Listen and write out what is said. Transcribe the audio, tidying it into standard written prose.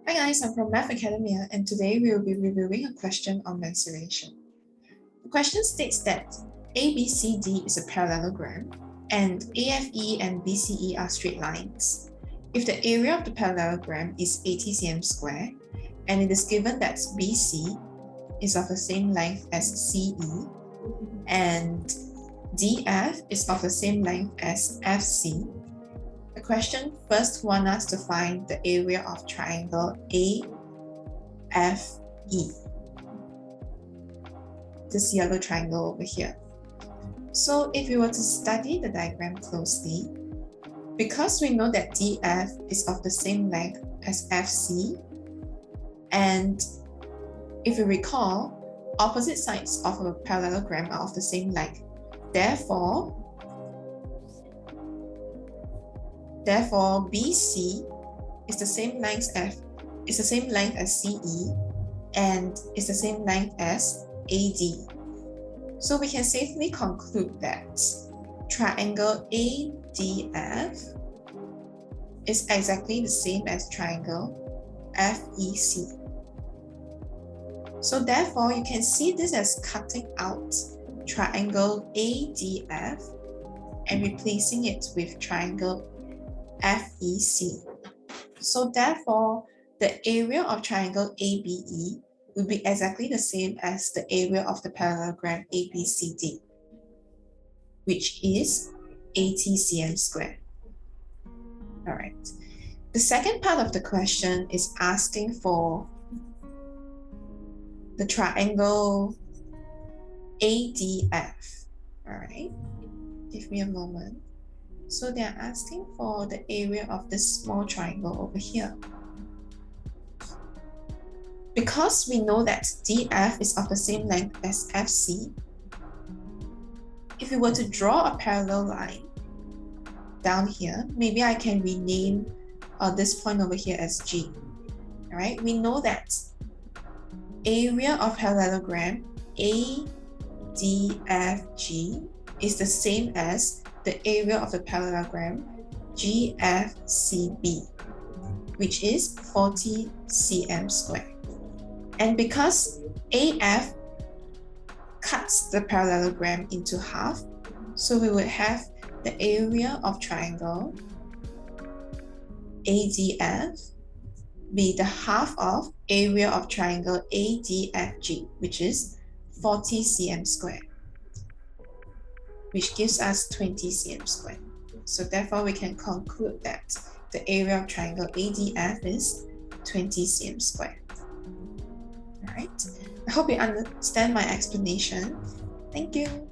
Hi guys, I'm from Math Academia and today we will be reviewing a question on mensuration. The question states that ABCD is a parallelogram and AFE and BCE are straight lines. If the area of the parallelogram is 80 cm square and it is given that BC is of the same length as CE and DF is of the same length as FC, the question first wants us to find the area of triangle AFE. This yellow triangle over here. So if we were to study the diagram closely, because we know that DF is of the same length as FC, and if you recall, opposite sides of a parallelogram are of the same length. Therefore, BC is the same length as CE and is the same length as AD. So we can safely conclude that triangle ADF is exactly the same as triangle FEC. So therefore, you can see this as cutting out triangle ADF and replacing it with triangle FEC. So therefore, the area of triangle ABE will be exactly the same as the area of the parallelogram ABCD, which is 80 cm squared. All right. The second part of the question is asking for the triangle ADF. All right. Give me a moment. So they're asking for the area of this small triangle over here. Because we know that DF is of the same length as FC, if we were to draw a parallel line down here, maybe I can rename this point over here as G. All right, we know that area of parallelogram ADFG is the same as the area of the parallelogram GFCB, which is 40 cm squared. And because AF cuts the parallelogram into half, so we would have the area of triangle ADF be the half of area of triangle ADFG, which is 40 cm squared, which gives us 20 cm squared. So therefore, we can conclude that the area of triangle ADF is 20 cm squared. All right. I hope you understand my explanation. Thank you.